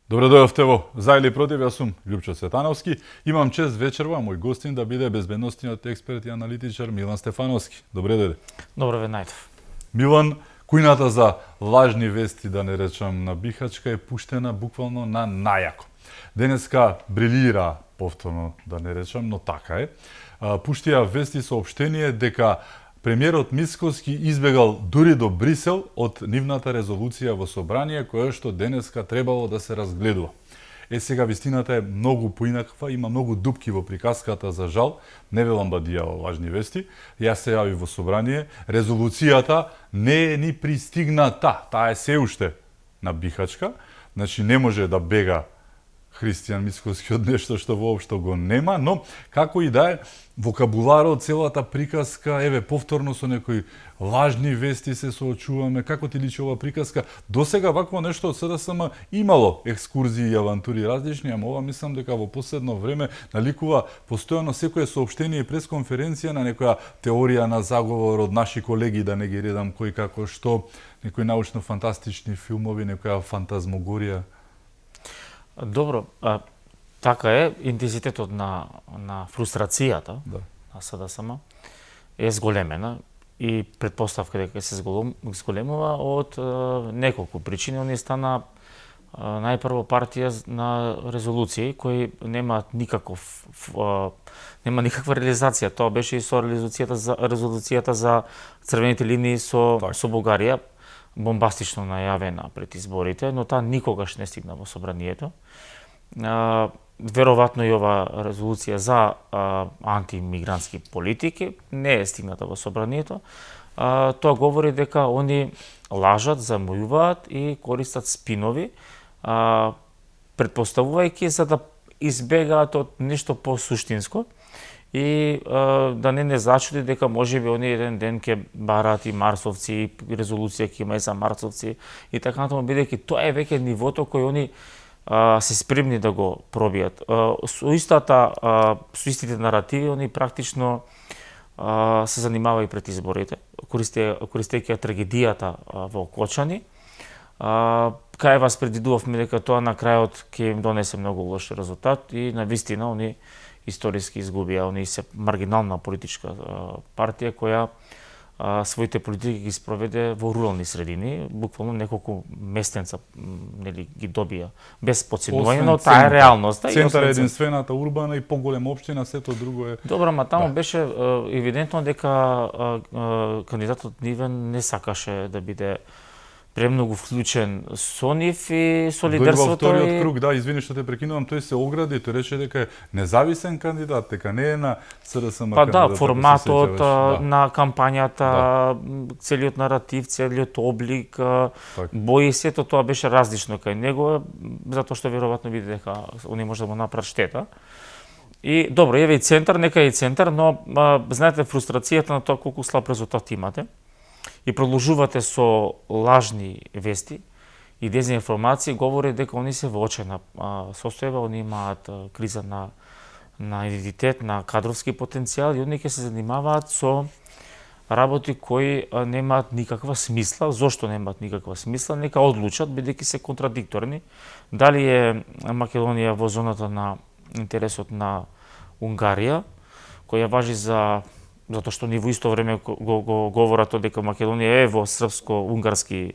Добре дојавте во За или против, јас сум Љупчо Светановски. Имам чест вечерва мој гостин да биде безбедностниот експерт и аналитичар Милан Стефановски. Добре дојде. Добро ве најдов. Милан, кујната за лажни вести, да не речам на Бихачка, е пуштена буквално на најако. Денеска брилира повторно, да не речам, но така е. Пуштија вести соопштение дека премиерот Мицкоски избегал дури до Брисел од нивната резолуција во собрание, која што денеска требало да се разгледува. Сега вистината е многу поинаква, има многу дупки во приказката, за жал, не велам бадија лажни вести. Јас се јави во собрание, резолуцијата не е ни пристигната, таа е се уште на Бихачка, значи не може да бега Христијан Мицкоски од нешто што воопшто го нема, но како и да е, вокабуларот, целата приказка, еве повторно со некои лажни вести се соочуваме. Како ти личи ова приказка? Досега вакво нешто од СДСМ имало екскурзии и авантури различни, ама ова мислам дека во последно време наликува постојано секое соопштение и пресконференција на некоја теорија на заговор од наши колеги, да не ги редам кој како што, некои научно-фантастични филмови, некоја фантазмогорија. Добро, така е, интензитетот на фрустрацијата на СДСМ е зголемена и предпоставка дека се зголемува од неколку причини. Они стана најпрво партија на резолуции кои немаат нема никаква реализација. Тоа беше и со резолуцијата за црвените линии со Бугарија, бомбастично најавена пред изборите, но таа никогаш не стигна во собранието. Веројатно и ова резолуција за антимигрантски политики не е стигната во собранието. Тоа говори дека они лажат, замојуваат и користат спинови, предпоставувајќи за да избегаат од нешто посуштинско и да не зачуди дека можеби они еден ден ќе бараат и марсовци, резолуција ќе има и за марсовци и така натаму, бидејќи тоа е веќе нивото кој они се спремни да го пробијат. Со истите наративи они практично се занимава и пред изборите, користејќи трагедијата во Кочани. Кај вас предвидувавме дека тоа на крајот ќе им донесе многу лош резултат и навистина они историски изгубија. Они се маргинална политичка партија која своите политики ги спроведе во рурални средини, буквално неколку местенца ги добија без подценување, но таа е реалноста. Центар е единствената урбана и поголема општина, сето друго е. Добро, ама таму беше евидентно дека кандидатот нивен не сакаше да биде премногу вклучен со нив и со лидерството. Во вториот круг, да, извини што те прекинувам, тој се огради, тој рече дека е независен кандидат, дека не е на СДСМ кандидат. Да, форматот на кампањата, целиот наратив, целиот облик, бои, сето тоа беше различно кај него, затоа што веројатно види дека они може да му направат штета. И добро, еве и центар, нека и центар, но знаете фрустрацијата на тоа колку слаб резултат имате и продолжувате со лажни вести и дезинформации, говори дека они се во очајна состојба, они имаат криза на идентитет, на кадровски потенцијал и они ќе се занимаваат со работи кои немаат никаква смисла. Зошто немаат никаква смисла? Нека одлучат, бидејќи се контрадикторни. Дали е Македонија во зоната на интересот на Унгарија, која важи затоа што ни во исто време го говорат дека Македонија е во српско-унгарски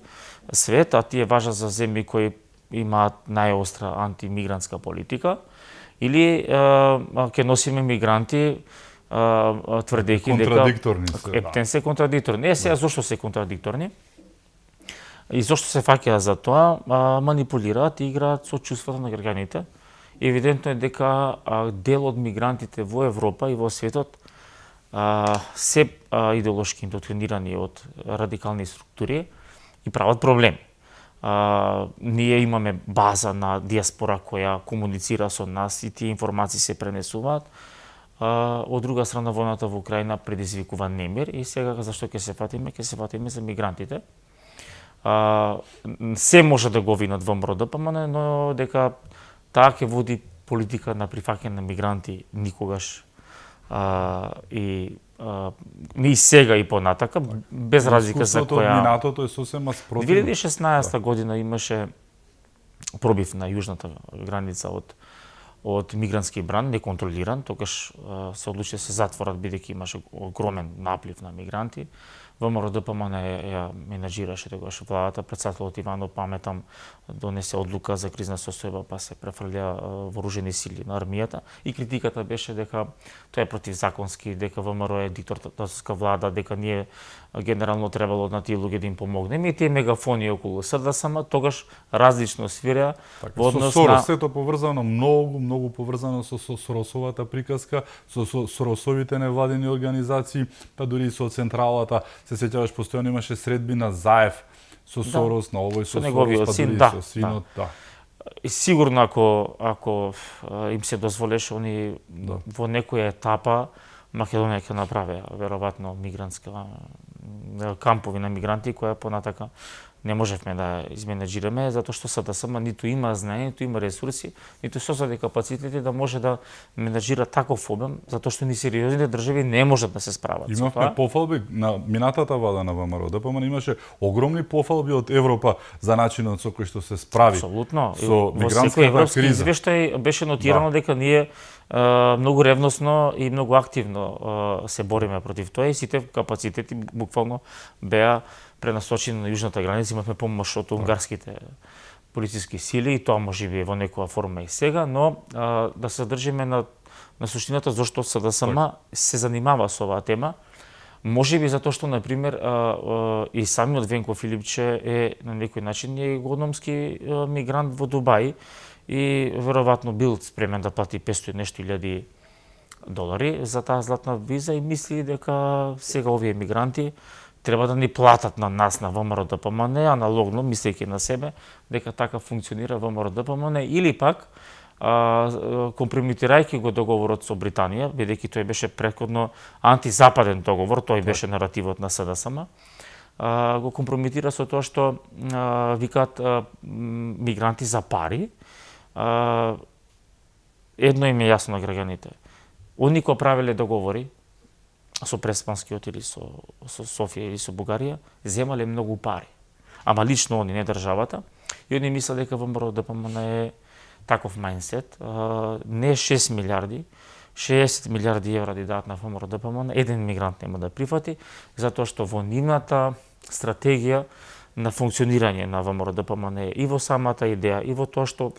свет, а тие важат за земји кои имаат најостра антимигрантска политика, или ќе носиме мигранти тврдејќи дека ептен се контрадикторни. Сега зошто се контрадикторни? И зошто се фаќаат за тоа? Манипулираат и играат со чувствата на граѓаните. Евидентно е дека дел од мигрантите во Европа и во светот се идеолошки индоктринирани од радикални структури и прават проблем. Ние имаме база на диаспора која комуницира со нас и тие информации се пренесуваат. Од друга страна, војната во Украина предизвикува немир и сега зашто ќе се фатиме? Ќе се фатиме за мигрантите. Се може да го винат во МРОДПМН, но дека таа ќе води политика на прифаќање на мигранти никогаш и сега и понатака, без разлика за која... Минатото е сосема спротивно. 2016 година имаше пробив на јужната граница од мигрантски бран, неконтролиран, тогаш се одлучи да се затворат бидејќи имаше огромен наплив на мигранти. ВМРО ДПМН ја менаџираше тогаш владата, председателот Иванов, паметам, донесе одлука за кризна состојба, па се префрлија вооружени сили на армијата и критиката беше дека тоа е противзаконски, дека ВМРО е диктаторска влада, дека ние генерално требало на тие луѓе да им помогнеме и тие мегафони околу СДСМ тогаш различно свирија во однос со на сето поврзано, многу поврзано со Соросовата приказка, со Соросовите невладини организации, па дури и со централата. Се сеќаваш, постојано имаше средби на Заев со Сорос, на овој со неговиот Сорос, па син, дури да, со синот, да. И сигурно ако им се дозволеше, они во некоја етапа Македонија ќе направи веројатно мигрантска кампови на мигранти која понатака не можевме да изменеџираме затоа што СДСМ ниту има знание, ниту има ресурси, ниту создаде капацитети да може да менеџира таков обем, затоа што ни сериозните држави не можат да се справат. Имавме пофалби на минатата влада на ВМРО ДПМН, имаше огромни пофалби од Европа за начинот со кој што се справи. Апсолутно. Со во секој европски извештај беше нотирано дека ние многу ревносно и многу активно се бориме против тоа и сите капацитети буквално беа пренасочени на јужната граница, имавме помош од унгарските полициски сили и тоа можеби во некоја форма и сега, но да се држиме на суштината зашто СДСМ се занимава со оваа тема, можеби затоа што на пример и самиот Венко Филипче е на некој начин економски мигрант во Дубај и веројатно бил спремен да плати 500 и нешто илјади долари за таа златна виза и мисли дека сега овие мигранти треба да ни платат на нас, на ВМРО ДПМН, аналогно, мислејќи на себе, дека така функционира ВМРО ДПМН, или пак, компрометирајќи го договорот со Британија, бидејќи тој беше претходно антизападен договор, тој беше наративот на СДСМ, го компрометира со тоа што викаат мигранти за пари. Едно им е јасно на граѓаните. Они кои правеле договори, со Преспанскиот или со Софија или со Бугарија, земале многу пари. Ама лично они, не државата. И они мислат дека ВМРО ДПМН е таков мајндсет. Не 6 милиарди, 60 милиарди евра да дадат на ВМРО ДПМН, еден мигрант нема да прифати, затоа што во нивната стратегија на функционирање на ВМРО ДПМН е и во самата идеја, и во тоа што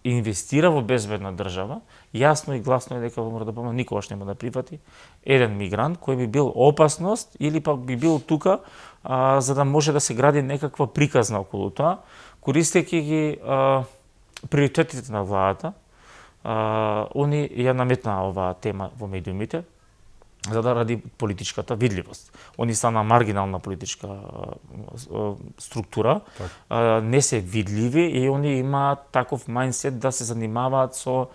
инвестира во безбедна држава, јасно и гласно е дека ВМРО ДПМН никогаш нема да прифати еден мигрант кој би бил опасност или пак би бил тука за да може да се гради некаква приказна околу тоа, користејќи ги приоритетите на владата. Они ја наметнаа оваа тема во медиумите за да ради политичката видливост. Они стана маргинална политичка структура, не се видливи и они имаат таков мајндсет да се занимаваат со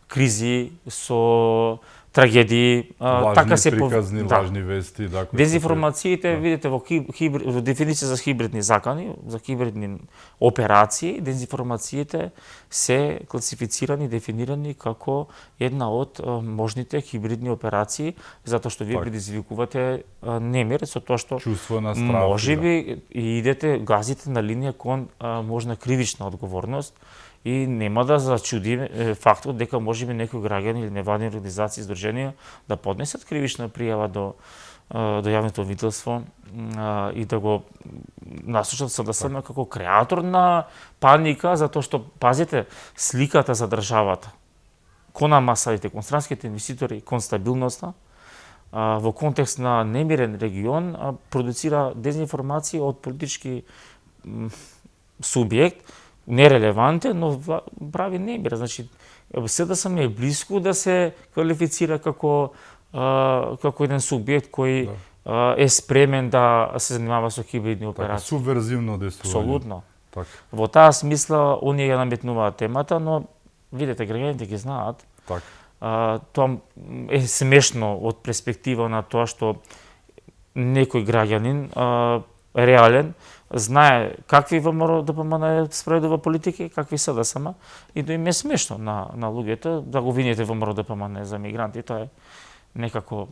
кризи, со трагедии, така се приказни, важни вести, да. Дезинформациите, видите во дефиниција за хибридни закани, за хибридни операции, дезинформациите се класифицирани, дефинирани како една од можните хибридни операции, затоа што вие предизвикувате немир со тоа што можеби и идете, газите на линија кон можна кривична одговорност. И нема да зачуди фактот дека можеби некои граѓани или невладини организации, издруженија да поднесат кривична пријава до јавното обвинителство и да го насочат СДСМ како креатор на паника, затоа што, пазите, сликата за државата, кон амбасадите, кон странските инвеститори, кон стабилноста, во контекст на немирен регион, продуцира дезинформација од политички субјект, нерелевантен, но прави немир. Значи, СДСМ е близко да се квалифицира како еден субјект кој е спремен да се занимава со хибридни операции. Субверзивно действување. Абсолютно. Во таа смисла, оние ја наметнуваат темата, но видите, граѓаните ги знаат. Тоа е смешно од перспектива на тоа што некој граѓанин реален знае какви ВМРО ДПМН спроведува политики, какви СДСМ, и да им е смешно на луѓето да го вините ВМРО ДПМН за мигранти. Тоа е некако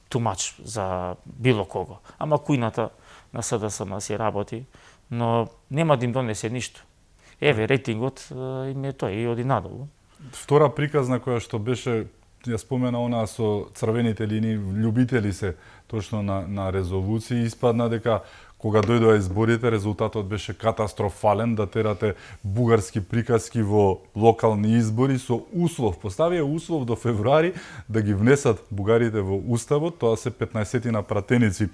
тумач за било кого. Ама кујната на СДСМ си работи, но нема да им донесе ништо. Еве рейтингот им е тој и оди надолу. Втора приказна која што беше, ја спомена она со црвените линии, љубители се точно на резолуции, испадна дека кога дојдоа изборите, резултатот беше катастрофален, да терате бугарски приказки во локални избори со услов, поставија услов до февруари да ги внесат бугарите во уставот, тоа се 15 пратеници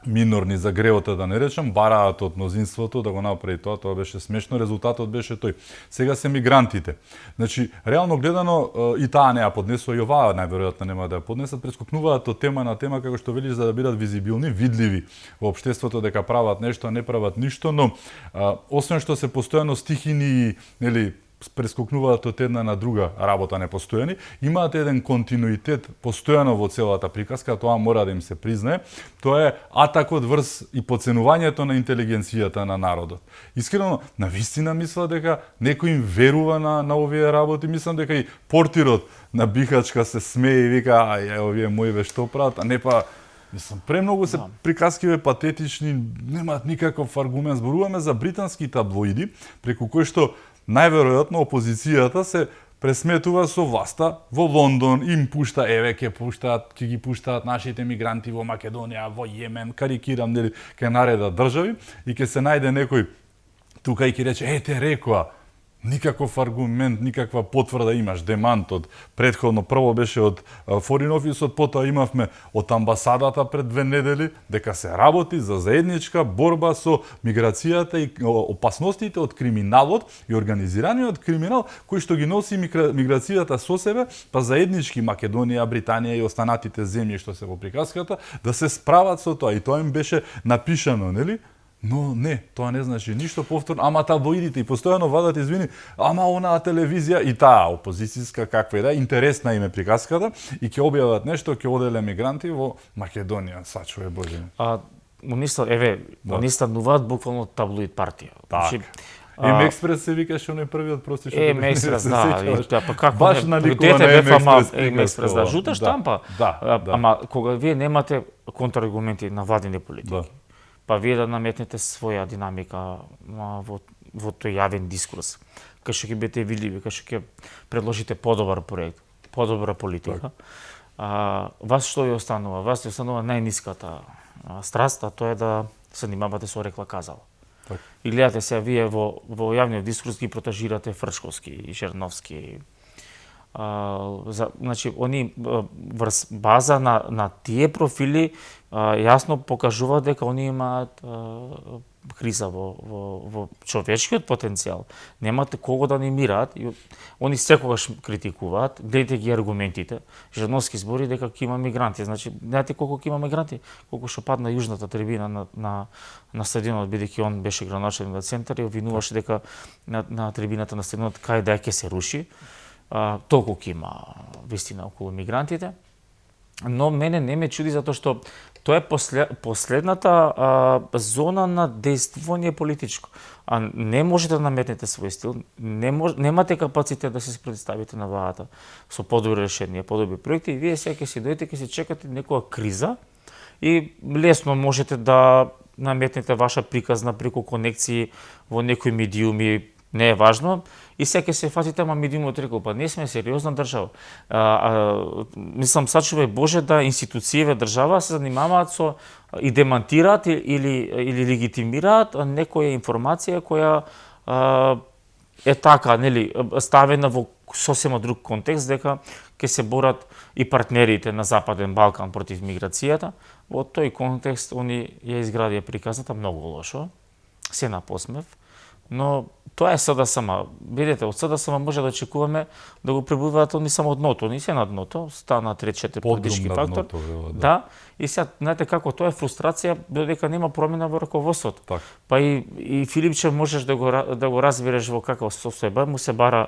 минорни за греота, да не речам, бараат од мнозинството да го направи тоа беше смешно, резултатот беше тој. Сега се мигрантите. Значи, реално гледано, и таа не ја поднесува, и оваа најверојатно нема да ја поднесат, прескокнуваат од тема на тема, како што велиш, за да бидат визибилни, видливи во општеството, дека прават нешто, а не прават ништо, но освен што се постојано стихини, нели, прескокнуваат од една на друга работа непостојани, имаат еден континуитет постојано во целата приказка, тоа мора да им се признае. Тоа е атакот врз и поценувањето на интелигенцијата на народот. Искрено, навистина мисла дека некој им верува на овие работи, мислам дека и портирот на Бихачка се смее и вика, ај, овие мои што прават, а не па мислам, премногу се приказкиве патетични, немаат никаков аргумент. Зборуваме за британски таблоиди, преку кои што најверојатно опозицијата се пресметува со власта во Лондон, им пушта, еве, ќе ги пуштаат нашите мигранти во Македонија, во Јемен, карикирам, нели, ќе наредат држави и ќе се најде некој тука и ќе рече, те рекоа, никаков аргумент, никаква потврда имаш, демант од претходно, прво беше од Foreign Office, потоа имавме од амбасадата пред 2 недели, дека се работи за заедничка борба со миграцијата и опасностите од криминалот и организираниот криминал, кој што ги носи миграцијата со себе, па заеднички Македонија, Британија и останатите земји што се во приказката, да се справат со тоа. И тоа им беше напишано, нели? Но не, тоа не значи ништо повторно, ама таблоидите и постојано вадат, извини, ама онаа телевизија и таа опозицијска каква и да, интересна им е приказката и ќе објават нешто, ќе оделе мигранти во Македонија, сачуве Боже. Они стануваат буквално таблоид партија. Значи, Експрес се викаше оној првиот, прости што Експрес, да, па како баш наликува на Експрес, да, жута штампа. Ама кога вие немате контраргументи на владини политики, па вие да наметнете своја динамика во тој јавен дискурс, кај што ќе бидете видливи, кај што ќе предложите подобар проект, подобра политика, вас што ви останува? Вас ви останува најниската страст, а тоа е да се занимавате со рекла казала. И гледате се, вие во јавниот дискурс ги протажирате Фрчковски и Черновски. Значи, они врз база на тие профили јасно покажуваат дека они имаат криза во човечкиот потенцијал. Немате кого да анимираат. Они секогаш критикуваат, гледате ги аргументите. Жирновски збори дека ќе има мигранти. Значи, знаете колку ќе има мигранти? Колку што падна јужната трибина на стадионот, бидејќи он беше граначелник на центар и обвинуваше дека на трибината на стадионот кај да ќе се руши. Толку ќе има вистина околу мигрантите. Но мене не ме чуди затоа што тоа е последната зона на дејствување политичко. А не можете да наметнете свој стил, немате капацитет да се представите на владата со подобри решенија, подобри проекти, и вие сега ќе си дојдете, ќе се чекате некоја криза и лесно можете да наметнете ваша приказна преку конекции во некои медиуми, не е важно, и сега ќе се фатите, ама медиумот рекол, па не сме сериозна држава. Мислам, сачувај Боже да институцијеве држава се занимаваат со и демантираат или легитимираат некоја информација која е така, нели, ставена во сосема друг контекст, дека ќе се борат и партнерите на Западен Балкан против миграцијата. Во тој контекст они ја изградија приказната многу лошо, се на посмев. Но тоа е СДСМ. Видете, од СДСМ може да очекуваме да го пребиваат они само дното, они се на дното, стана 3-4 политички фактор. Да, и сега знаете како тоа е фрустрација додека нема промена во раководството. Так. Па и Филипче можеш да го разбереш во каква состојба, му се бара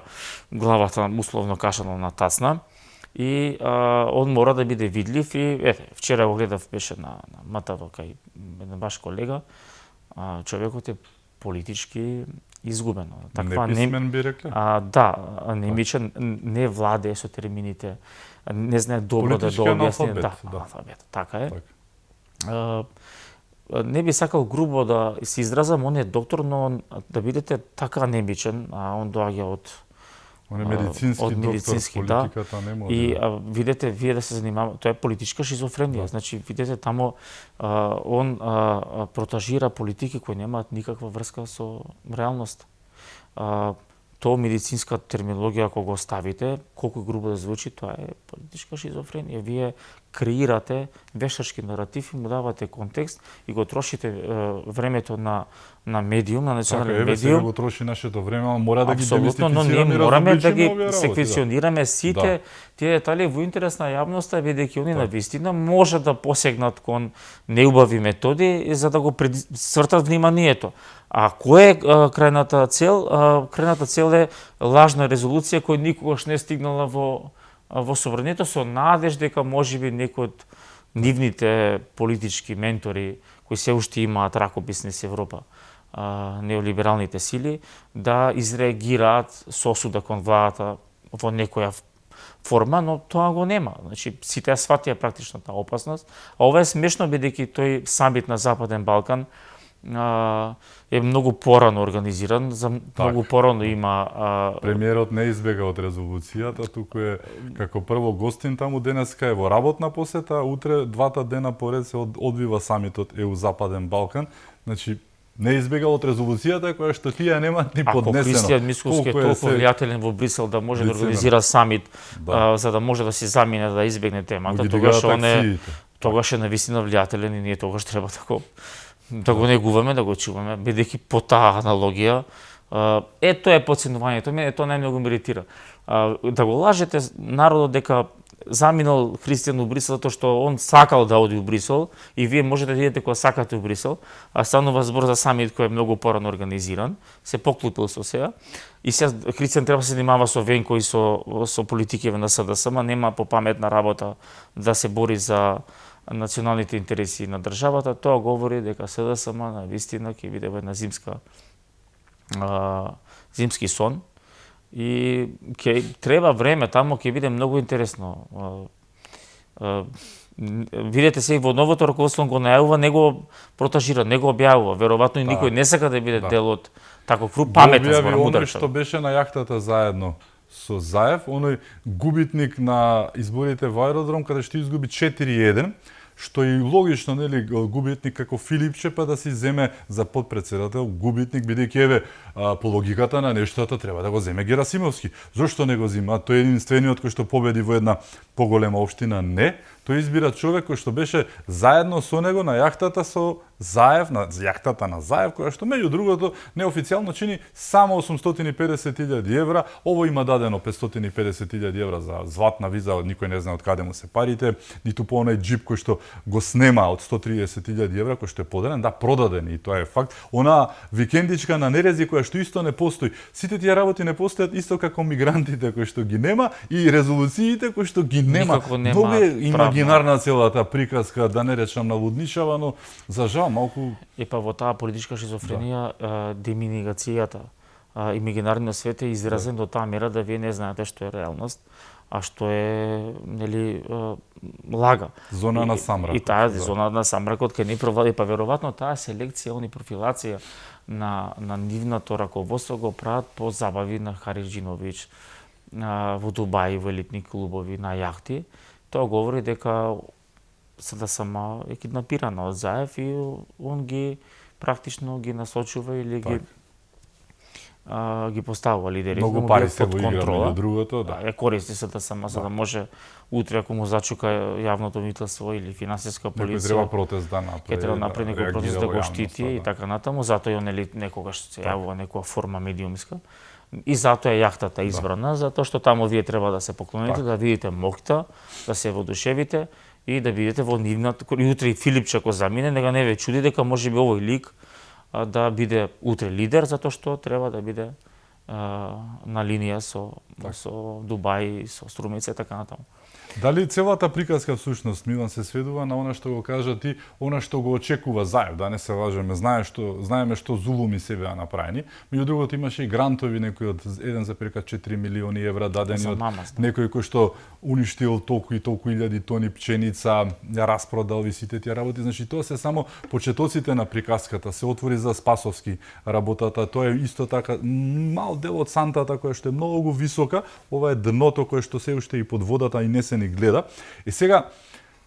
главата условно кашано на тасна. И он мора да биде видлив и вчера го гледав, беше на МТВ кај еден ваш колега, човекот е политички изгубено. Таква неписмен би рекле? Да, немичен, не владее со термините, не знае добро да објасни. Да. Алфабет, така е. не би сакал грубо да се изразам, он е доктор, но да бидете така немичен, а он доаѓа Он е медицински од медицински, доктор, политиката не може. И видете, вие да се занимава, тоа е политичка шизофренија. Значи, видете, тамо он протажира политики кои немаат никаква врска со реалност. Тоа медицинска терминологија, ако го ставите, колку грубо да звучи, тоа е политичка шизофренија. Вие креирате вештачки наратив и му давате контекст и го трошите времето на медиум, на национален медиум. Сега го троши нашето време, мора да ги демистифицираме. Но ние мораме да ги секвенционираме сите тие детали во интерес на јавноста, бидејќи они на вистина може да посегнат кон неубави методи за да го свртат вниманието. А кој е крајната цел? Крајната цел е лажна резолуција која никогаш не стигнала во собранието со надеж дека можеби некој од нивните политички ментори кои се уште имаат ракопис низ Европа, неолибералните сили, да изреагираат со осуда кон владата во некоја форма, но тоа го нема. Значи, сите ја сватија практично таа опасност. А ова е смешно, бидејќи тој самит на Западен Балкан е многу порано организиран, за многу порано има... Премиерот не избега од резолуцијата, туку е како прво гостин таму, денеска е во работна посета, утре двата дена поред се одвива самитот ЕУ Западен Балкан. Значи, не избегал од резолуцијата која што тие немаат ни поднесено. Ако Кристијан Мисковски е толку влијателен во Брисел да може да организира самит, за да може да се замине да избегне темата, тогаш е навистина влијателен и ние тогаш треба да го негуваме, да го чуваме, бидејќи по таа аналогија, тоа е подценувањето, мене тоа најмногу ме иритира. Да го лажете народот дека заминал Кристијан у Брисел затоа што он сакал да оди у Брисел и вие можете да идете кога сакате у Брисел, а станува збор за самит кој е многу порано организиран, се поклупил со сега и сега Кристијан треба да се занимава со Венко и со политиките на СДСМ, нема попаметна работа да се бори за националните интереси на државата. Тоа говори дека СДСМ на вистина ќе биде во една зимски сон и ќе треба време таму, ќе биде многу интересно. Видете се и во новото раководство го најавува, не го протажира, не го објавува. Веројатно и никој не сака да биде дел од таков круг, паметен збор, мудар. Што беше на јахтата заедно со Заев, оној губитник на изборите во аеродром, каде што изгуби 4-1, што е логично, нели, губитник како Филипче, па да си земе за подпредседател губитник, бидејќи еве по логиката на нештата треба да го земе Герасимовски. Зошто не го зема? Тој е единствениот кој што победи во една поголема општина? Не. Тој избира човек кој што беше заедно со него на јахтата со Заев, на јахтата на Заев, која што меѓу другото неофицијално чини само 850.000 евра. Ово има дадено 550.000 евра за златна виза, никој не знае од каде му се парите, ниту по онај џип кој што го снема од 130.000 евра, кој што е поделен, да, продаден и тоа е факт. Она викендичка на Нерези која што исто не постои. Сите тие работи не постојат исто како мигрантите кои што ги нема и резолуциите кои што ги нема. Долго е имагинарна целата приказка, да не речам наводничава, но за жал малку... Во таа политичка шизофренија, деминигацијата, имагинарниот свет е изразен до таа мера да вие не знаете што е реалност, а што е, нели, лага. Зона на самрак. И таа зона на самракот кај ни провлади, па веројатно таа селекција, профилација на нивното раководство го прават по забави на Хариџиновиќ во Дубај, во елитни клубови, на јахти. Тоа говори дека СДСМ е киднапирана од Заев и он ги практично ги насочува или ги поставува лидери. Многу пари се во игра меѓу другото, да. Ја користи СДСМ за да може утре ако му зачука јавното обвинителство или финансиска полиција. Некој треба протест да направи. Ќе треба направи некој протест да го штити и така натаму, затоа и нели некогаш се јавува некоја форма медиумска. И затоа е јахтата избрана, затоа што таму вие треба да се поклоните, да видите моќта, да се воодушевите и да видите во нивната, и утре и Филипче ако замине, нега не ве чуди дека можеби овој лик да биде утре лидер, затоа што треба да биде на линија со Дубај, со Струмица и така натаму. Дали целата приказка всушност, Милан, се сведува на она што го кажа ти, она што го очекува Заев, да не се лажеме, знаеме што зулуми се беа направени. Меѓу другото имаше и грантови, некои од 1,4 милиони евра дадени од некој кој што уништил толку и толку илјади тони пченица, ја распродал и сите тие работи. Значи тоа се само почетоците на приказката, се отвори за Спасовски работата, тоа е исто така мал дел од сантата која што е многу висока, ова е дното кое што се уште и под водата и не се ни гледа. И сега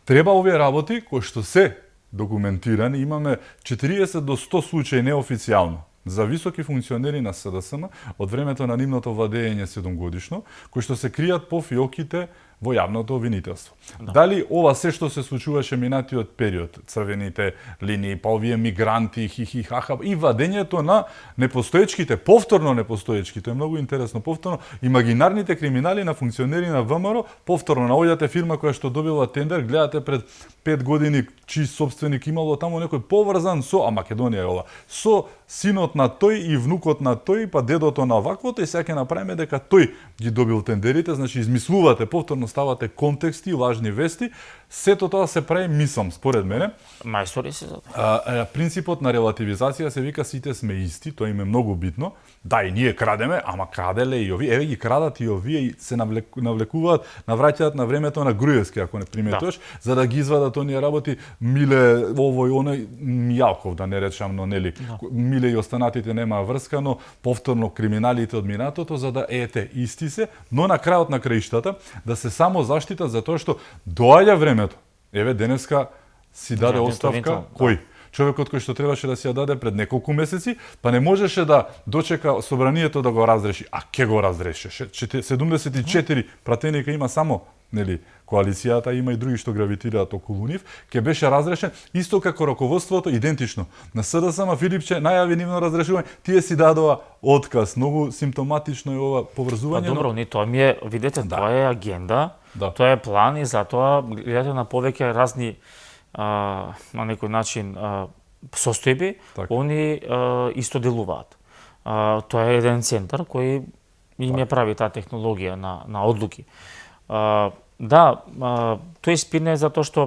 треба овие работи кои што се документирани, имаме 40 до 100 случаи неофицијално за високи функционери на СДСМ од времето на нивното владење 7 годишно, кои што се кријат по фиоките во јавното обвинителство. Да. Дали ова се што се случуваше минатиот период, црвените линии, па овие мигранти, хихихаха, и вадењето на непостоечките, повторно непостоечки, тоа е многу интересно, повторно имагинарните криминали на функционери на ВМРО, повторно наоѓате фирма која што добила тендер, гледате пред 5 години чиј собственик имало таму некој поврзан со, а Македонија е ова, со синот на тој и внукот на тој, па дедото на ваквото, и сега ќе направиме дека тој ги добил тендерите, значи измислувате, повторно ставате контексти, лажни вести, сето тоа се прави мислам, според мене. Мајстори се за тоа. Принципот на релативизација се вика сите сме исти, тоа им е многу битно. Да, и ние крадеме, ама краделе и овие, еве ги крадат и овие и се навлекуваат, навраќаат на времето на Груевски, ако не приметуваш, за да ги извадат оние работи Миле, овој, оној, Мијалков, да не речам, но нели, Миле и останатите немаа врска, но повторно криминалите од минатото, за да ете, исти се, но на крајот на краиштата, да се само заштитат за тоа што доаѓа времето. Еве, денеска си даде оставка, кој? Човекот кој што требаше да си ја даде пред неколку месеци, па не можеше да дочека собранието да го разреши. А ке го разрешеше? 74 пратеника има само, нели, коалицијата, има и други што гравитираат околу нив, ке беше разрешен исто како раководството идентично. На СДСМ Филипче најави нивно разрешување, тие си дадоа отказ. Многу симптоматично е ова поврзување. Па добро, не тоа ми е, видете, тоа е агенда, тоа е план и затоа гледате на повеќе разни на некој начин состојби, они исто делуваат. Тоа е еден центар кој им ја прави таа технологија на одлуки. Да, тој спине затоа што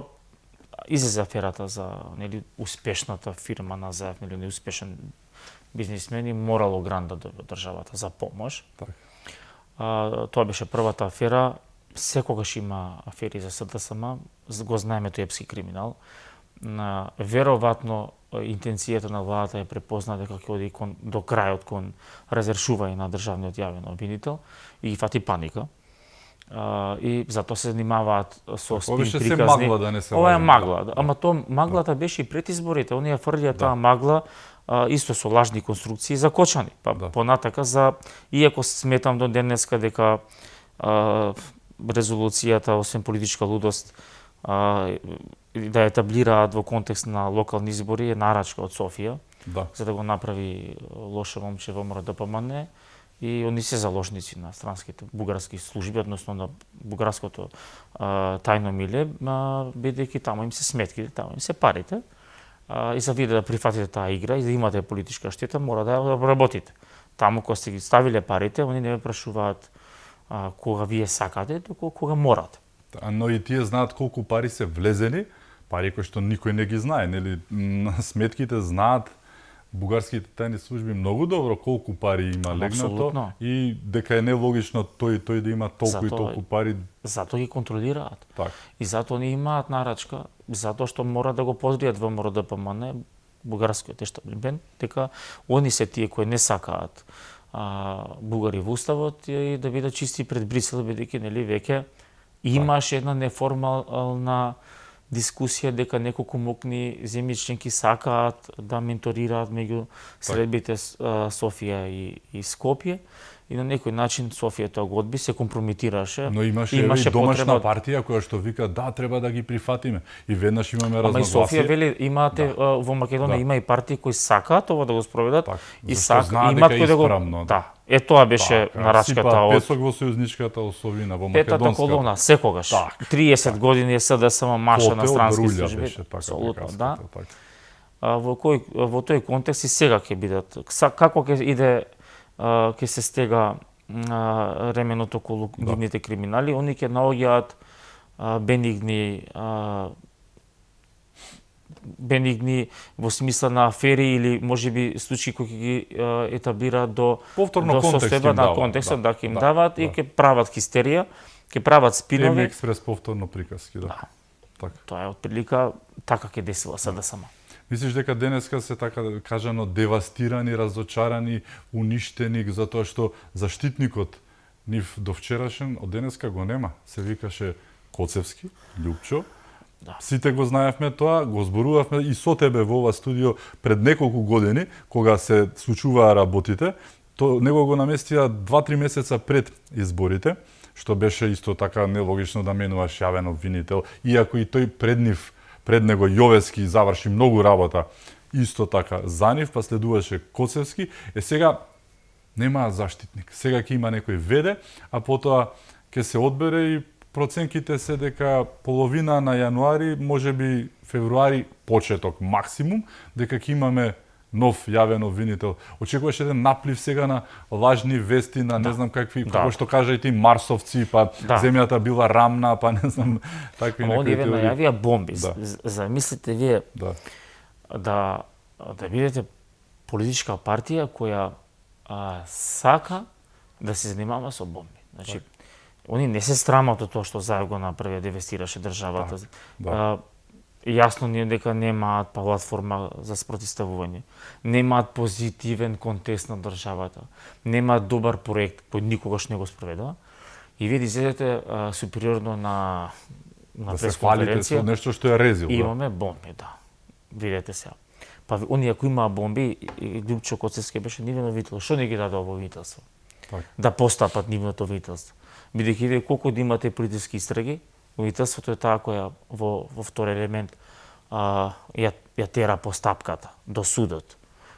излезе аферата за, нели, успешната фирма на Заев, нели, неуспешен бизнисмен и морало грант да доби од државата за помош. Тоа беше првата афера. Секогаш има афери за СДСМ, го знаеме тој епски криминал. Веројатно интенцијата на владата е препозна дека ќе оди до крајот кон разрешување на државниот јавен обвинител и ги фати паника. И затоа се занимаваат со спин приказни. Ова е магла, ама тоа маглата беше и пред изборите. Оние фрлија таа магла исто со лажни конструкции закочани. Понатака за, иако сметам до денеска дека резолуцијата, освен политичка лудост, да етаблираат во контекст на локални избори, е нарачка од Софија, за да го направи лоше момче во МРДПМН, и они се заложници на странските бугарски служби, односно на бугарското тајно миле, бидејќи таму им се сметките, таму им се парите, и за вие да прифатите таа игра и да имате политичка штета, мора да ја работите. Таму кога сте ги ставиле парите, они не ве прашуваат кога вие сакате, туку кога морате. Но и тие знаат колку пари се влезени, пари кои што никој не ги знае, нели, на сметките знаат бугарските тајни служби многу добро колку пари има легнато и дека е нелогично тој да има толку и толку пари. Затоа ги контролираат. И затоа они имаат нарачка, затоа што мора да го подријат во МРДПМН, бугарскиот ештаблимент, дека они се тие кои не сакаат бугари во уставот и да бидат чисти пред Брисел, бидејќи, нели, веќе имаше една неформална дискусија дека неколку мокни земјичленки сакаат да менторираат меѓу средбите Софија и Скопје, и на некој начин Софија тоа го одби, се компрометираше. Но имаше и домашна партија која што вика да, треба да ги прифатиме. И веднаш имаме разногласие. Ама и Софија вели имате во Македонија има и партии кои сакаат ова да го спроведат и имаат кои да го Е, тоа беше нарачката од песок во сојузничката осовина во Македонска. Петата колона секогаш. 30 години е СДСМ маша на странски служби. Апсолутно, да. Во тој контекст и сега ќе бидат. Како ќе иде, ќе се стега ременот околу гивните криминали, они ќе наоѓаат бенигни во смисла на афери или можеби случаи кои ќе ги етаблираат до повторно состојба на контекстот, да ќе им даваат и ќе прават хистерија, ќе прават спинови. Експрес повторно приказки, да. Така. Тоа е отприлика така ќе десува СДСМ. Мислиш дека денеска се така кажано девастирани, разочарани, уништени затоа што заштитникот нив до вчерашен од денеска го нема. Се викаше Коцевски, Љупчо. Да. Сите го знаевме тоа, го зборувавме и со тебе во ова студио пред неколку години, кога се случуваа работите. Него го наместија 2-3 месеца пред изборите, што беше исто така нелогично да менуваш јавен обвинител, иако и тој пред него Јовески заврши многу работа, исто така за нив, па следуваше Коцевски. Сега нема заштитник. Сега ќе има некој веде, а потоа ќе се одбере и проценките се дека половина на јануари, можеби февруари, почеток максимум, дека ќе имаме нов јавен обвинител. Очекуваш еден наплив сега на лажни вести, на не знам какви, како што кажа и ти марсовци, па земјата била рамна, па не знам такви некои теории. Оние најавија бомби. Замислите вие да бидете политичка партија која сака да се занимава со бомби. Значи, они не се срамат од тоа што Заев го направи, девестираше државата. Јасно ни е дека немаат платформа за спротивставување, немаат позитивен контекст на државата, немаат добар проект кој никогаш не го спроведува. И вие излезете супериорно на пресконференција. Да нешто што е резил. Имаме бомби, да. Видете сега. Па оние кои имаа бомби, Љупчо Коцевски беше нивно обвинител. Што не ги даде обвинителство? Да постапат нивното обвинителство. Бидејќи вие колку да имате политички истраги, обвинителството е таа која во втор елемент ја тера постапката до судот.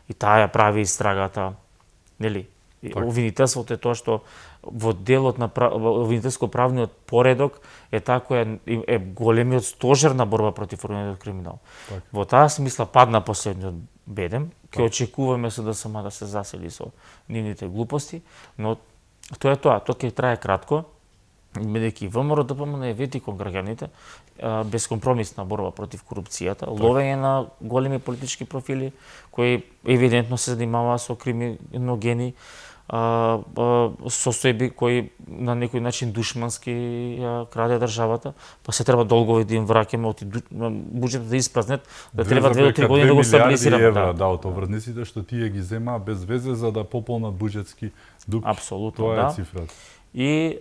И таа ја прави истрагата, нели? Обвинителството е тоа што во делот на обвинителско-правниот поредок е таа која е големиот стожер на борба против организираниот криминал. Во таа смисла падна последниот бедем, ќе очекуваме СДСМ да се засели со нивните глупости, но тоа е тоа ќе трае кратко, бидејќи ВМРО ДПМН е вети кон граѓаните, бескомпромисна борба против корупцијата, ловење на големи политички профили кои евидентно се занимаваа со криминогени состојби кои на некој начин душмански краде државата, па се треба долгови да им враќаме, буџетот да испразнет, да треба 2 до 3 години да го стабилизираме. Евра, од обврзниците што тие ги земаа без везе за да пополнат буџетски дуг. Апсолутно, тоа е цифрата. И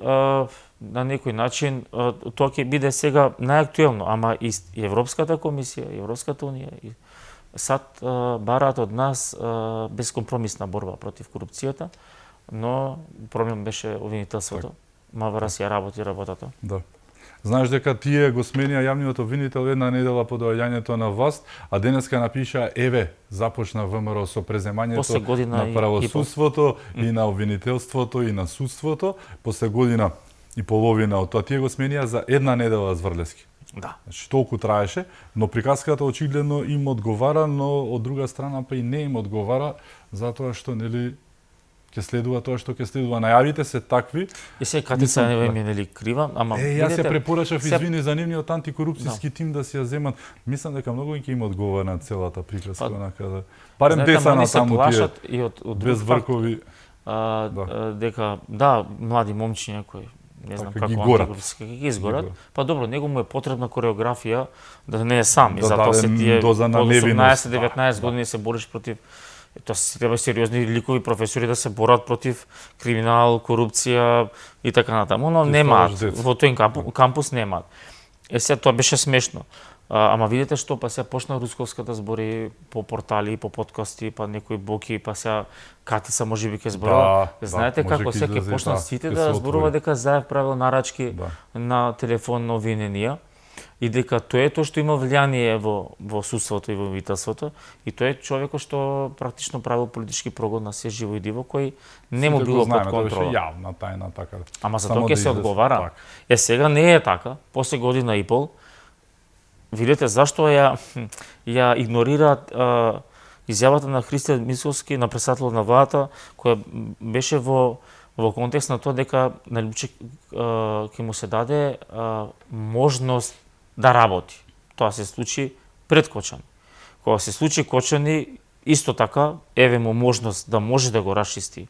на некој начин тоа ќе биде сега најактуелно, ама и Европската комисија, Европската унија и САД бараат од нас бескомпромисна борба против корупцијата, но проблем беше обвинителството. МВР си ја работи работата. Да. Знаеш дека тие го сменија јавниот обвинител една недела по доаѓањето на власт, а денеска напиша еве започна ВМРО со преземањето на правосудството и на обвинителството и на судството после година и половина од тоа. Тие го сменија за една недела Зврлевски. Да. Значи толку траеше, но приказката очигледно им одговара, но од друга страна па и не им одговара затоа што нели ќе следува тоа што ќе следува. Најавите се такви. И се Катица не ми нели крива, ама јас се препорачав извини за нивниот антикорупцијски тим да си ја земат. Мислам дека многу ќе им одговара на целата приказка онака. Барем десана таму тие. И од без вркови дека млади момчиња кои не знам како антикорупцијски ги изгорат. Па добро, него му е потребна кореографија да не е сам и затоа се тие од 18-19 години се бориш против. Тоа се треба сериозни ликови професори да се борат против криминал, корупција и така натаму, но немаат. Во тој кампус немаат. Сега тоа беше смешно. Ама видите што, па сега почна Русковска да збори по портали, по подкасти, па некои боки, па сега Катица можеби ќе зборува. Знаете како сега ќе почнат сите да зборува дека Заев правил нарачки на телефон на обвиненија и дека тоа е тоа што има влијание во судството и во обвинителството и тоа е човекот што практично правил политички прогон на се живо и диво кој не му било под контрола. Тоа беше јавна тајна така. Ама за тоа ќе се одговара. Сега не е така, после година и пол. Видете зашто ја игнорираат изјавата на Христијан Мицкоски, на председателот на владата, која беше во во контекст на тоа дека на Лјупче ќе му се даде можност да работи. Тоа се случи пред Кочани. Кога се случи Кочани, исто така, еве му можност да може да го расчисти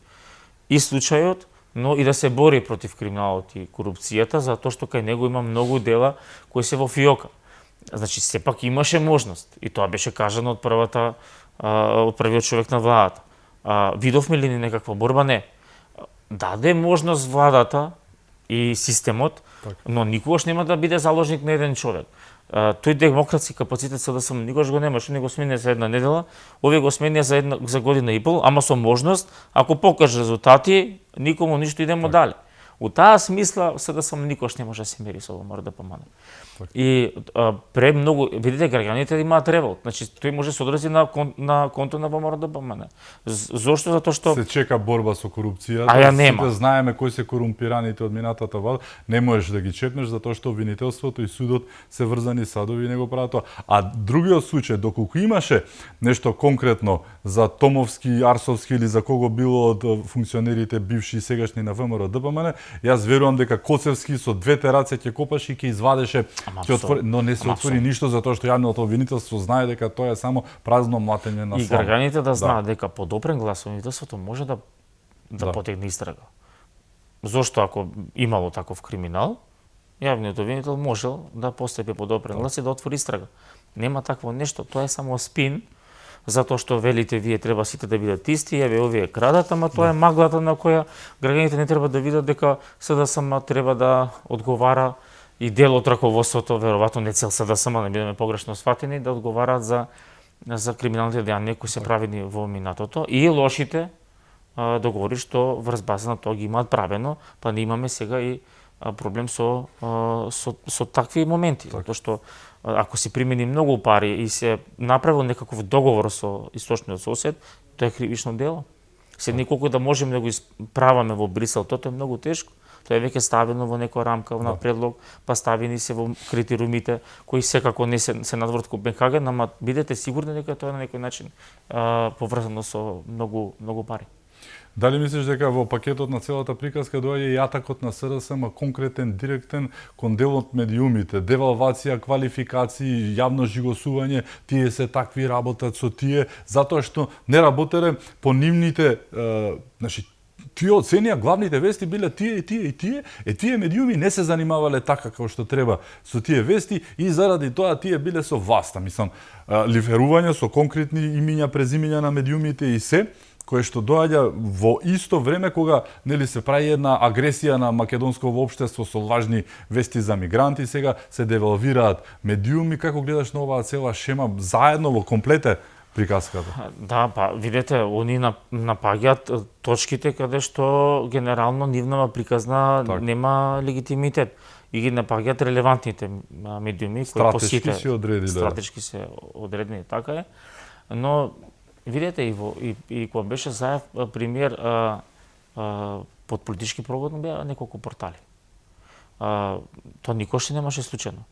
и случајот, но и да се бори против криминалот и корупцијата, затоа што кај него има многу дела кои се во фиока. Значи, сепак имаше можност, и тоа беше кажано од првиот човек на владата. Видовме ли некаква борба? Не. Даде можност владата и системот, но никогаш нема да биде заложник на еден човек. Тој демократски капацитет СДСМ никогаш го немаше, не го сменија за една недела, овие го сменија за година и пол, ама со можност, ако покаже резултати, никому ништо идемо дале. У таа смисла СДСМ никогаш не може да се мери со ВМРО-ДПМН. И премногу, видите, граѓаните имаат револт. Значи, тој може да се одрази на конто на ВМРО-ДПМН. Зошто? Затоа што се чека борба со корупцијата. А ја нема. Сите знаеме кои се корумпираните од минатата влада, не можеш да ги чепнеш затоа што обвинителството и судот се врзани садови и не го прават тоа. А другиот случај, доколку имаше нешто конкретно за Томовски, Арсовски или за кого било од функционерите бивши и сегашни на ВМРО-ДПМН, јас верувам дека Коцевски со двете раце ќе копаше и ќе извадеше, ќе отвори, но не се отвори ништо затоа што јавното обвинителство знае дека тоа е само празно млатење на слама. И граѓаните да знаат дека подопрен глас обвинителството може да потегне истрага. Зошто ако имало таков криминал, јавниот обвинител можел да постапи подопрен глас и да отвори истрага. Нема такво нешто, тоа е само спин. Затоа што велите вие треба сите да бидат исти, еве овие крадат, ама тоа е маглата на која граѓаните не треба да видат дека СДСМ треба да одговара и дел од раководството, веројатно не цел СДСМ, не бидеме погрешно сфатени, да одговараат за криминалните дејанија кои се правени во минатото и лошите договори што врз база на тоа ги имаат правено, па не имаме сега и проблем со такви моменти, затоа што ако се примени многу пари и се направил некаков договор со источниот сосед, тоа е кривично дело. Се николку да можеме да го исправаме во Брисел, тоа е многу тешко. Тоа е веќе ставено во некоја рамка на предлог, па ставени се во критериумите кои секако не се надвор од Копенхаген, ама бидете сигурни дека тоа на некој начин поврзано со многу пари. Дали мислиш дека во пакетот на целата приказка доаѓа и атакот на СДСМ конкретен, директен кон делот медиумите, девалвација, квалификации, јавно жигосување, тие се такви, работат со тие, затоа што не работеле по нивните, значи, тие оценија главните вести биле тие и тие и тие, тие медиуми не се занимавале така како што треба со тие вести и заради тоа тие биле со власта, мислам, лиферување со конкретни имиња, презимиња на медиумите и се, кое што доаѓа во исто време кога нели се прави една агресија на македонското општество со лажни вести за мигранти, сега се девалвираат медиуми. Како гледаш на оваа цела шема заедно во комплете приказката? Да, па видете, они напаѓаат точките каде што генерално нивната приказна нема легитимитет и ги напаѓаат релевантните медиуми кои по сите стратешки се одредени, така е. Но видете и кога беше Заев премиер, под политички прогон беа неколку портали. Тоа никош не немаше случајно.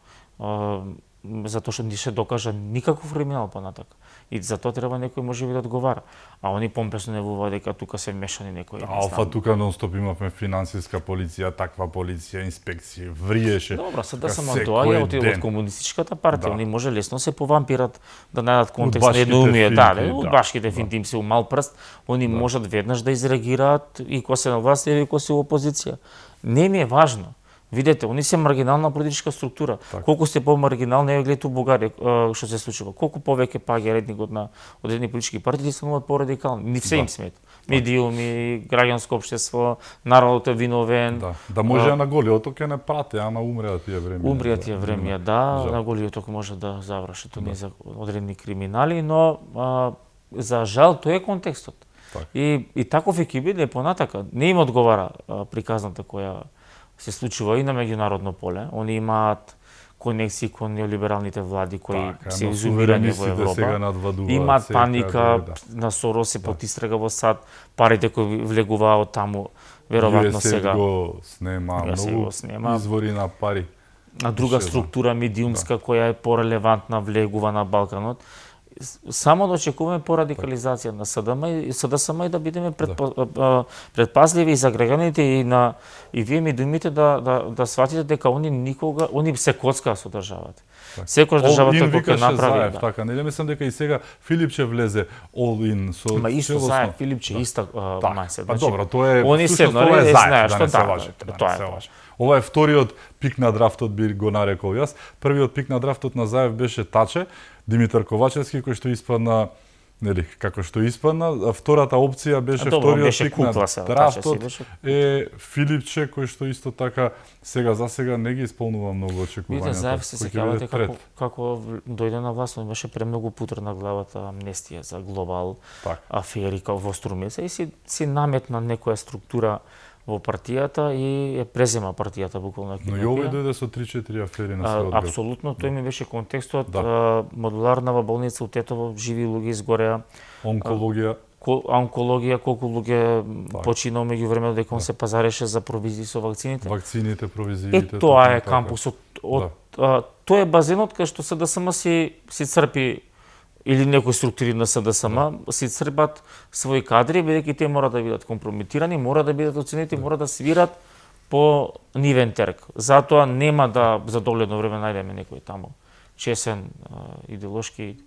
Затоа што не се докажа никаков криминал понатака. И за тоа треба некој можеби да одговара. А они помпесно невува дека тука се мешани некои. Алфа тука нон-стоп имавме финансиска полиција, таква полиција, инспекција, вриеше. Добро, сега само доаѓа од комунистичката партија, они може лесно се повампират да најдат контекст на едноумие, од башките финти им се умал прст, они можат веднаш да изреагираат и кога се на власт и кога се во опозиција. Не ми е важно. Видете, они се маргинална политичка структура. Колку сте по-маргинални, еве гледате у Бугарија што се случува. Колку повеќе паѓа редникот на одредени политички партии стануваат по-радикални. Ни се им смета. Медиуми, граѓанско општество, народот е виновен. Да може на голиот ќе не прати, ама умреа тие времиња. Умреа тие времиња, да, на голиот може да заврши, тоа не за одредени криминали, но за жал тоа е контекстот. И таков ќе биде понатака. Не им одговара приказната која се случува и на меѓународно поле. Они имаат конексии кон неолибералните влади кои се изумирани во Европа. Имаат паника, на Сорос се под истрага во САД, парите кои влегуваат таму, веројатно сега. Го снема, многу извори на пари. А друга структура медиумска која е порелевантна влегува на Балканот. само да очекуваме порадикализација на СДМ и СДСМ и да бидеме предпазливи и за граѓаните и вие ми думите да сватите дека они се коцка со државата. Секој државата кога ќе направи. Заев, така, не мислам дека и сега Филипче влезе all in со ма исто Заев, Филипче иста мајсе. Па добро, тоа е они се знаеш што тоа е. Ова е вториот пик на драфтот, би го нарекол јас. Првиот пик на драфтот на Заев беше Таче, Димитар Ковачевски, кој што испадна, нели, како што испадна, а втората опција беше вториот пик на драфтот е Филипче, кој што исто така за сега не ги исполнува многу очекувањата. Видите, Заев се сеќавате како дојде на власт, он беше премногу путер на главата амнестија за глобал афери во Струмица и си наметна некоја структура во партијата и ја презема партијата буквално. Но и овој дојде со 3-4 афери на својот град. Апсолутно, тој ми беше контекстот, модуларна болница у Тетово, живи луѓе изгореа. Онкологија, колку луѓе починаа меѓу време дека он се пазареше за провизии со вакцините. Вакцините, провизиите. Тоа е кампусот. Тоа е базенот кај што СДСМ си црпи или некои структури на СДСМ си црпат своји кадри, бидејќи тие мора да бидат компрометирани, мора да бидат оценети, мора да свират по нивен терк. Затоа нема да за догледно време најдеме некој таму чесен идеолошки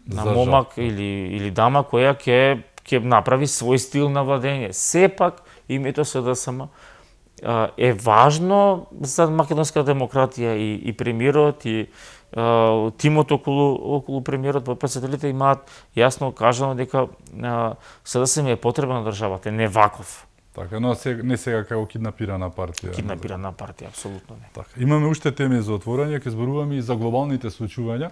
на момак или дама која ќе направи свој стил на владење. Сепак името СДСМ е важно за македонска демократија и премиерот и тимот околу премиерот во председателите имаат јасно кажано дека СДСМ е потребна на државата, не ваков. Така, но не сега како киднапирана партија. Киднапирана партија, апсолутно не. Така, имаме уште теми за отворање, ќе зборуваме и за глобалните случувања.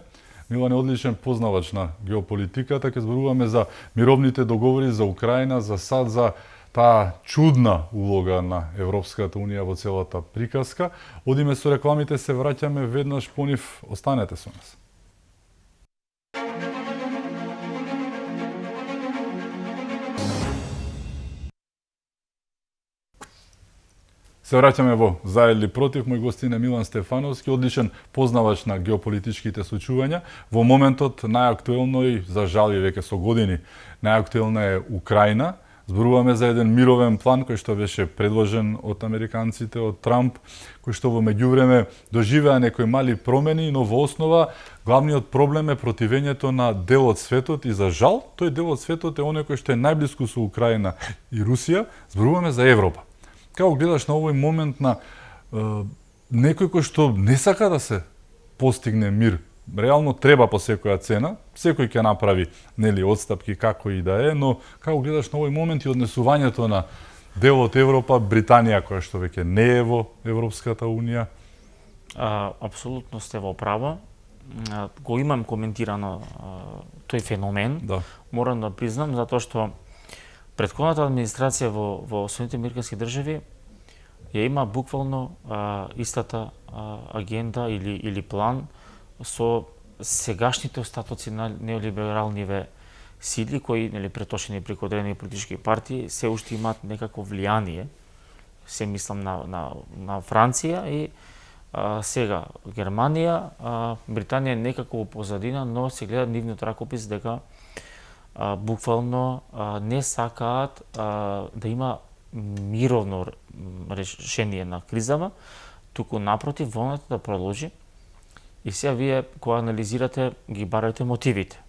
Милан е одличен познавач на геополитиката, ќе зборуваме за мировните договори за Украина, за САД, за таа чудна улога на Европската Унија во целата приказка. Одиме со рекламите, се враќаме веднаш по нив. Останете со нас. Се враќаме во За или против. Мој гостин е Милан Стефановски, одличен познавач на геополитичките случувања. Во моментот најактуелно и за жал и веќе со години најактуелна е Украина. Зборуваме за еден мировен план кој што беше предложен од американците, од Трамп, кој што во меѓувреме доживеа некои мали промени, но во основа главниот проблем е противењето на дел од светот и за жал, тој дел од светот е оној кој што е најблиску со Украина и Русија. Зборуваме за Европа. Како гледаш на овој момент на некој кој што не сака да се постигне мир? Реално треба по секоја цена, секој ќе направи нели одстапки како и да е, но како гледаш на овој момент и однесувањето на дел од Европа, Британија која што веќе не е во Европската Унија? Апсолутно сте во право. Го имам коментирано тој феномен. Морам да признам затоа што претходната администрација во Соединетите американски држави ја има буквално истата агенда или план со сегашните остатоци на неолибералниве сили кои претошени преку одредени политички партии се уште имаат некакво влијание. Се мислам на Франција и сега Германија, Британија некако позадина, но се гледа нивниот ракопис дека буквално не сакаат да има мировно решение на кризава, туку напротив војната да продолжи. И сега вие кога анализирате ги барате мотивите.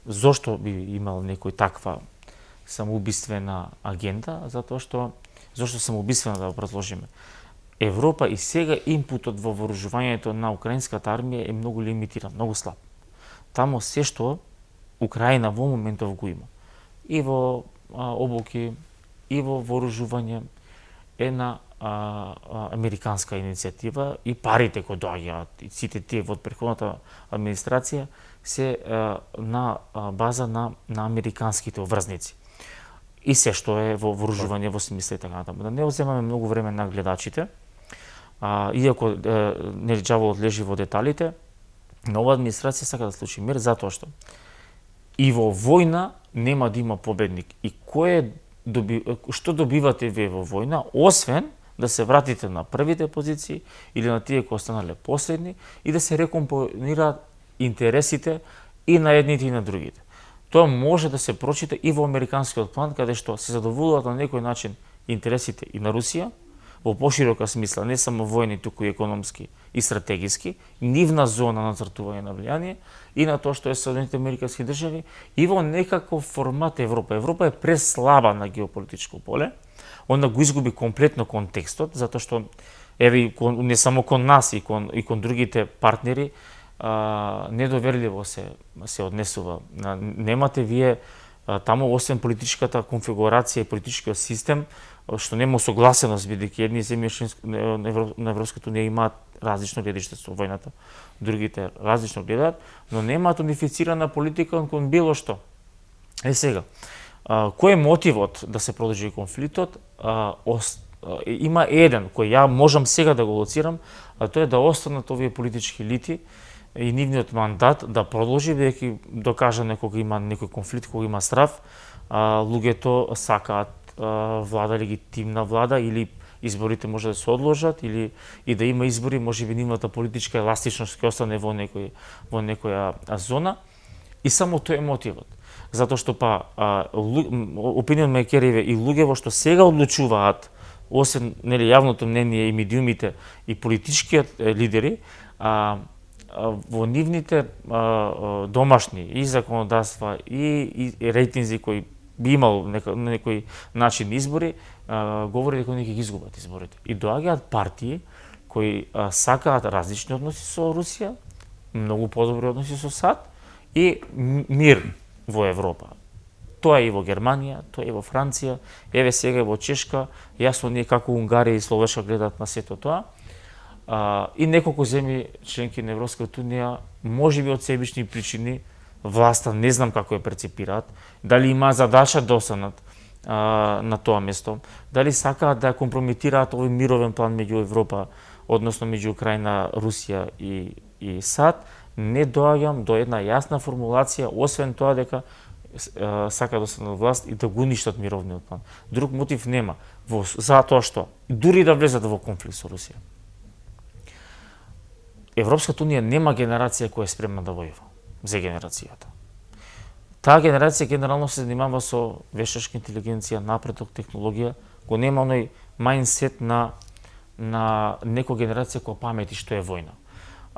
Зошто би имал некој таква самоубиствена агенда? Затоа што зошто самоубиствена да го предложиме? Европа и сега импутот во вооружувањето на украинската армија е многу лимитиран, многу слаб. Тамо се што Украина во моментов го има. И во обуки, и во вооружување е на американска иницијатива и парите кои доаѓаат и сите тие во претходната администрација се на база на американските врзници. И се што е во вооружување во смисла и така натаму. Да не одземаме многу време на гледачите, иако нели џаволот лежи во деталите, нова администрација сака да случи мир затоа што и во војна нема да има победник. И што добивате вие во војна, освен да се вратите на првите позиции или на тие кои останале последни и да се рекомпонираат интересите и на едните и на другите. Тоа може да се прочита и во американскиот план, каде што се задоволуваат на некој начин интересите и на Русија, во поширока смисла, не само војни, туку и економски и стратегиски, нивна зона на нацртување на влијание и на тоа што е Соединените американски држави и во некаков формат Европа. Европа е преслаба на геополитичко поле, она го изгуби комплетно контекстот, затоа што еве не само кон нас и кон другите партнери недоверливо се однесува. Немате вие таму освен политичката конфигурација и политичкиот систем, што нема согласеност, бидејќи едни земји на Европската унија имаат различно гледиште со војната, другите различно гледаат, но немаат унифицирана политика кон било што. Сега, кој е мотивот да се продолжи конфликтот? Има еден кој ја можам сега да го лоцирам, а тоа е да останат овие политички елити и нивниот мандат да продолжи, бидејќи докажано кога има некој конфликт, кога има страв, луѓето сакаат влада, легитимна влада, или изборите може да се одложат, или и да има избори, може би нивната политичка еластичност ќе остане во некоја зона, и само тој е мотивот. Затоа што opinion makeri и луѓе што сега одлучуваат, освен јавното мнение и медиумите и политичкиот лидери, во нивните домашни и законодавства и рейтинзи кои би имал на некој начин избори, говори дека они ќе ги изгубат изборите. И доаѓаат партии кои сакаат различни односи со Русија, многу подобри односи со САД и мир во Европа. Тоа е и во Германија, тоа е и во Франција, еве сега и во Чешка, јасно ние како Унгарија и Словешка гледаат на сето тоа. И неколку земји членки на Европската унија, можеби од себични причини, власта не знам како ја перцепираат, дали има задача да останат на тоа место, дали сакаат да компрометираат овој мировен план меѓу Европа, односно меѓу Украина, Русија и САД, не доаѓам до една јасна формулација, освен тоа дека сака да останат власт и да го уништат мировниот план. Друг мотив нема, затоа што дури да влезат во конфликт со Русија, Европската унија нема генерација која е спремна да војува за генерацијата. Таа генерација генерално се занимава со вештачка интелигенција, напредок, технологија, го нема оној мајндсет на некоја генерација која памети што е војна.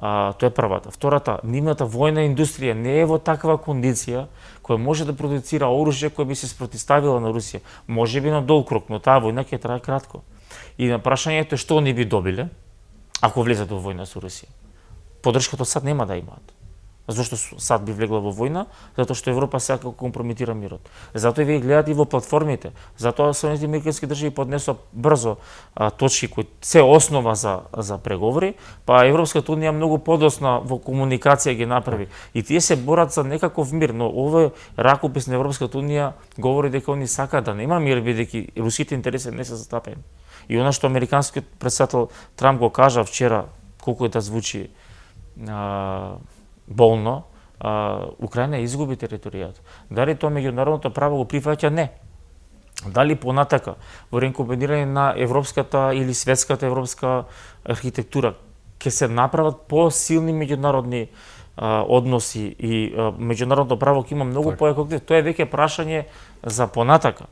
Тоа е првата. Втората, нивната војна индустрија не е во таква кондиција која може да продуцира оружје кој би се спротивставила на Русија. Може би на долг рок, но таа војна ќе трае кратко. И на прашањето што они би добиле ако влезат во војна со Русија. Поддршката САД нема да имаат. Зошто САД би влегла во војна? Затоа што Европа сака да компрометира мирот. Затоа вие гледате и во платформите. Затоа Соединените американски држави поднесоа брзо точки кои се основа за преговори, па Европската унија многу подоцна во комуникација ги направи. И тие се борат за некаков мир, но овој ракопис на Европската унија говори дека они сакаат да нема мир, бидејќи руските интереси не се застапени. И она што американскиот претседател Трамп го кажа вчера, колку да звучи болно, Украина изгуби територијата. Дали тоа меѓународното право го прифаќа? Не. Дали понатака во рекомбинирање на европската или светската европска архитектура ќе се направат посилни меѓународни односи и меѓународно право ќе има многу појако, тоа е веќе прашање за понатака.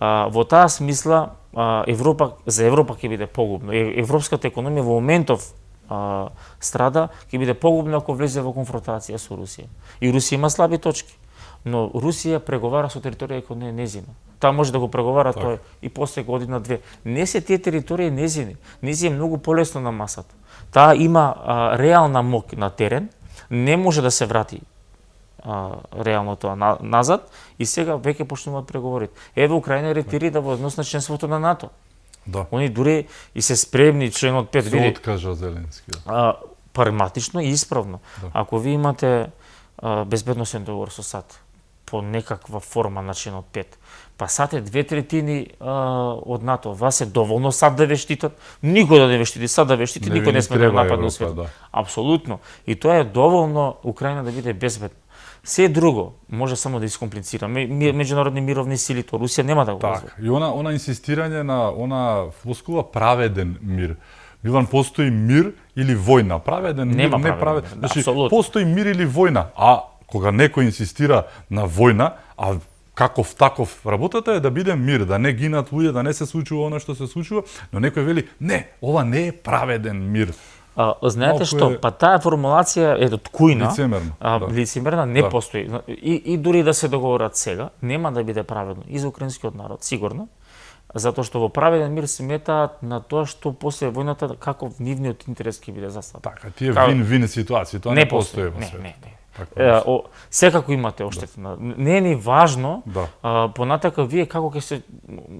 Во таа смисла за Европа ќе биде погубно. Европската економија во моментов страда, ќе биде погубно ако влезе во конфронтација со Русија. И Русија има слаби точки, но Русија преговара со територија која не е незина. Таа може да го преговара тој и после година-две. Не се тие територии незини. Нези е многу полесно на масата. Таа има реална моќ на терен, не може да се врати реално тоа назад и сега веќе почнуваат преговорите. Еве Украина ретирира во однос на членството на НАТО. Да. Они дури и се спремни членот 5 види. Се откажа Зеленски. Прагматично и исправно. Да. Ако ви имате безбедносен договор со САД по некаква форма на членот 5, па САД е 2/3 од НАТО, вас е доволно САД да ве штитат, никој да не ве штити, САД да ве штити, никој не сме да нападне свет. Да. Апсолутно. И тоа е доволно Украина да биде безбедна. Се друго може само да искомплицира. Меѓународни мировни сили, тоа Русија нема да го позволи. И она инсистирање на она флоскула праведен мир. Милан, постои мир или војна? Праведен мир, не праведен. Значи, постои мир или војна, а кога некој инсистира на војна, а каков таков работата е да биде мир, да не гинат луѓе, да не се случува она што се случува, но некој вели не, ова не е праведен мир. Знаете што, па таа формулација е од кујна, лицемерна, не постои. И дури да се договорат сега, нема да биде праведно и за украинскиот народ, сигурно. Затоа што во праведен мир се метаат на тоа што после војната каков нивниот интерес ќе биде заставен. Така, тие вин-вин ситуации, тоа не постои во свет. Не. Секако имате оштетена. Не е ни важно, понатака вие како ќе се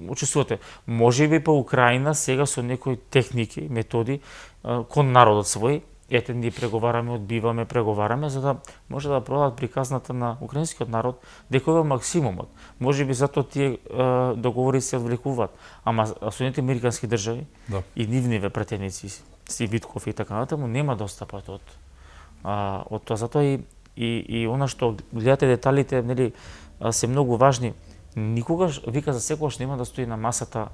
учествувате. Можеби по Украина сега со некои техники, методи кон народот свој, ете ние преговараме, одбиваме, преговараме за да може да продадат приказната на украинскиот народ дека ова е максимумот. Можеби затоа тие договори се одвлекуваат, ама Соединетите американски држави и нивниве претеници, Стив Витков и така натаму нема да отстапат од тоа. Затоа и она што гледате деталите, нели, се многу важни. Никогаш, вика, за секогаш нема да стои на масата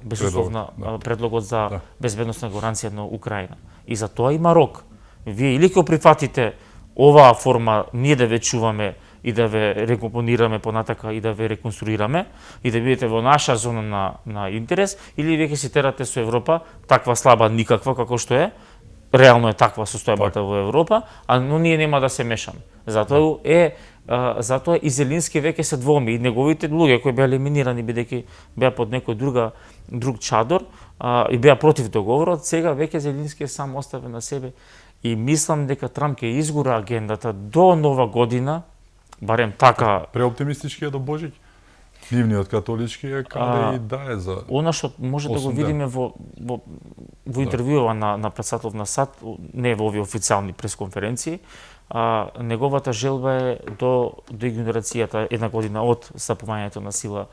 безусловно предлогот за безбедносна гаранција на Украина. И за тоа има рок. Вие или ќе прифатите оваа форма, ние да ве чуваме и да ве рекомпонираме понатака и да ве реконструираме и да бидете во наша зона на интерес, или вие ќе се терате со Европа, таква слаба никаква како што е, реално е таква состојбата во Европа, но ние нема да се мешаме. Затоа и Зеленски веќе се двоми, и неговите луѓе кои беа елиминирани бидејќи беа под некој друг чадор и беа против договорот, сега веќе Зеленски е сам оставен на себе и мислам дека Трамп ќе изгура агендата до нова година, барем така. Преоптимистички е до Божиќ. Нивниот католички е каде и да е за. Она што може да го видиме во интервјуа на председател на САД, не во овие официјални пресконференции, неговата желба е до игнорацијата една година од стапувањето на сила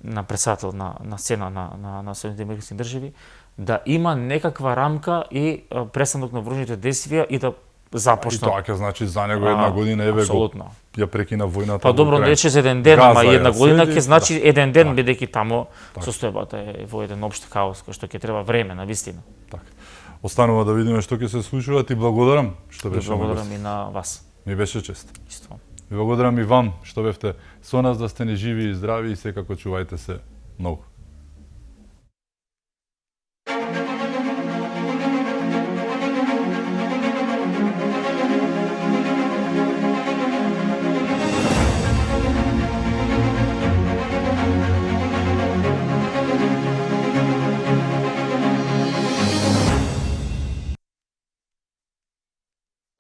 на председател на сцена на Соединетите американски држави, да има некаква рамка и престанок на вооружените действија и да започна. И тоа ќе значи за него една година, еве го ја прекина војната. Па добро, не рече за еден ден, ама една година ќе значи еден ден, бидејќи таму состојбата е во еден општ хаос, кој што ќе треба време, навистина. Така. Останува да видиме што ќе се случува. Ти благодарам што беше. Благодарам и на вас. Ми беше чест. Исто. Ви благодарам и вам што бевте со нас, да сте ни живи и здрави и секако чувајте се многу.